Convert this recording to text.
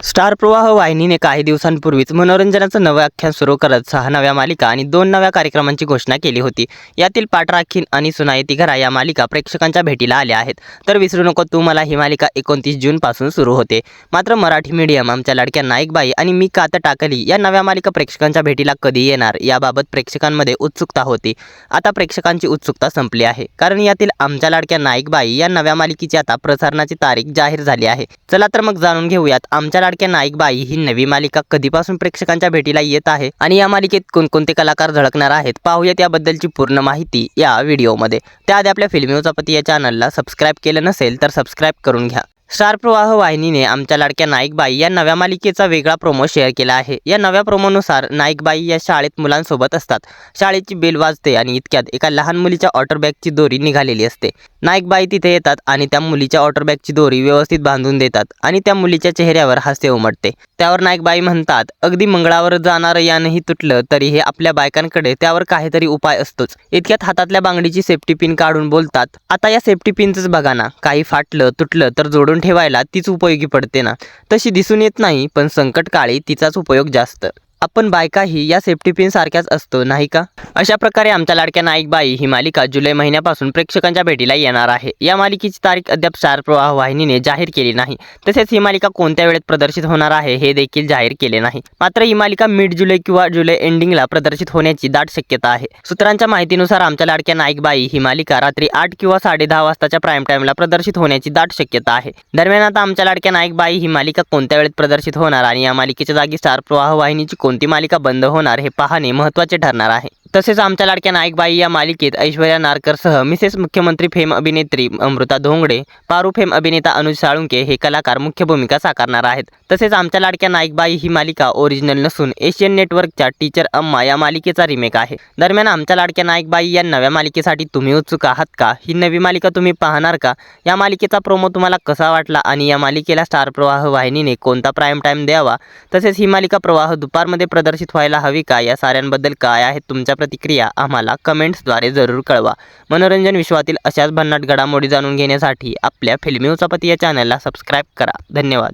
Star प्रवाह वाहिनीने काही दिवसांपूर्वीच मनोरंजनाचं नवं आख्यान सुरू करत 6 नव्या मालिका आणि 2 नव्या कार्यक्रमांची घोषणा केली होती। यातील पाठ राखीन आणि सुनाई घरा या मालिका प्रेक्षकांच्या भेटीला आल्या आहेत। तर विसरू नको तू मला ही मालिका 29 जूनपासून सुरू होते। मात्र मराठी मीडियम, आमच्या लाडक्या नाईकबाई आणि मी का आता टाकली या नव्या मालिका प्रेक्षकांच्या भेटीला कधी येणार याबाबत प्रेक्षकांमध्ये उत्सुकता होती। आता प्रेक्षकांची उत्सुकता संपली आहे, कारण यातील आमच्या लाडक्या नाईकबाई या नव्या मालिकेची आता प्रसारणाची तारीख जाहीर झाली आहे। चला तर मग जाणून घेऊयात आमच्या लाडक्या नाईकबाई ही नवी मालिका कधीपासून प्रेक्षकांच्या भेटीला येत आहे आणि या मालिकेत कोणकोणते कलाकार झळकणार आहेत, पाहूयात याबद्दलची पूर्ण माहिती या व्हिडिओमध्ये। त्याआधी आपल्या फिल्मी उचापती या चॅनलला सबस्क्राईब केलं नसेल तर सबस्क्राईब करून घ्या। स्टार प्रवाह वाहिनीने आमच्या लाडक्या नाईकबाई या नव्या मालिकेचा वेगळा प्रोमो शेअर केला आहे। या नव्या प्रोमोनुसार नाईकबाई या शाळेत मुलांसोबत असतात। शाळेची बेल वाजते आणि इतक्यात एका लहान मुलीच्या ऑटोबॅगची दोरी निघालेली असते। नाईकबाई तिथे येतात आणि त्या मुलीच्या ऑटोबॅगची दोरी व्यवस्थित बांधून देतात आणि त्या मुलीच्या चेहऱ्यावर हास्य उमटते। त्यावर नाईकबाई म्हणतात, अगदी मंगळावर जाणारं यानही तुटलं तरीही आपल्या बायकांकडे त्यावर काहीतरी उपाय असतोच। इतक्यात हातातल्या बांगडीची सेफ्टी पिन काढून बोलतात, आता या सेफ्टी पिनच बघा ना, काही फाटलं तुटलं तर जोडून ठेवायला तीच उपयोगी पडते ना। तशी दिसून येत नाही, पण संकटकाळी तिचाच उपयोग जास्त। आपण बायकाही या सेफ्टी पिन सारख्याच असतो नाही का? अशा प्रकारे आमच्या लाडक्या नाईकबाई ही मालिका जुलै महिन्यापासून प्रेक्षकांच्या भेटीला येणार आहे। या मालिकेची तारीख अद्याप स्टार प्रवाह वाहिनीने जाहीर केली नाही। तसेच ही मालिका कोणत्या वेळेत प्रदर्शित होणार आहे हे देखील जाहीर केले नाही। मात्र ही मालिका मिड जुलै किंवा जुलै एंडिंगला प्रदर्शित होण्याची दाट शक्यता आहे। सूत्रांच्या माहितीनुसार आमच्या लाडक्या नाईकबाई ही मालिका रात्री 8 किंवा 10:30 वाजताच्या प्राईम टाइमला प्रदर्शित होण्याची दाट शक्यता आहे। दरम्यान आता आमच्या लाडक्या नाईकबाई ही मालिका कोणत्या वेळेत प्रदर्शित होणार आणि या मालिकेच्या जागी स्टार प्रवाह वाहिनीची कोणती मालिका बंद होणार हे पाहणे महत्त्वाचे ठरणार आहे। तसेच आमच्या लाडक्या नाईकबाई या मालिकेत ऐश्वर्या नारकरसह मिसेस मुख्यमंत्री फेम अभिनेत्री अमृता धोंगडे, पारू फेम अभिनेता अनुज साळुंके हे कलाकार मुख्य भूमिका साकारणार आहेत। तसेच आमच्या लाडक्या नाईकबाई ही मालिका ओरिजिनल नसून एशियन नेटवर्कच्या टीचर अम्मा या मालिकेचा रिमेक आहे। दरम्यान आमच्या लाडक्या नाईकबाई या नव्या मालिकेसाठी तुम्ही उत्सुक आहात का? ही नवी मालिका तुम्ही पाहणार का? या मालिकेचा प्रोमो तुम्हाला कसा वाटला आणि या मालिकेला स्टार प्रवाह वाहिनीने कोणता प्राईम टाइम द्यावा? तसेच ही मालिका प्रवाह दुपारमध्ये प्रदर्शित व्हायला हवी का? या साऱ्यांबद्दल काय आहेत तुमच्या प्रतिक्रिया आम्हाला कमेंट्सद्वारे जरूर कळवा। मनोरंजन विश्वातील अशाच भन्नाट घडामोडी जाणून घेण्यासाठी आपल्या फिल्मी उचापती या चॅनलला सबस्क्राईब करा। धन्यवाद।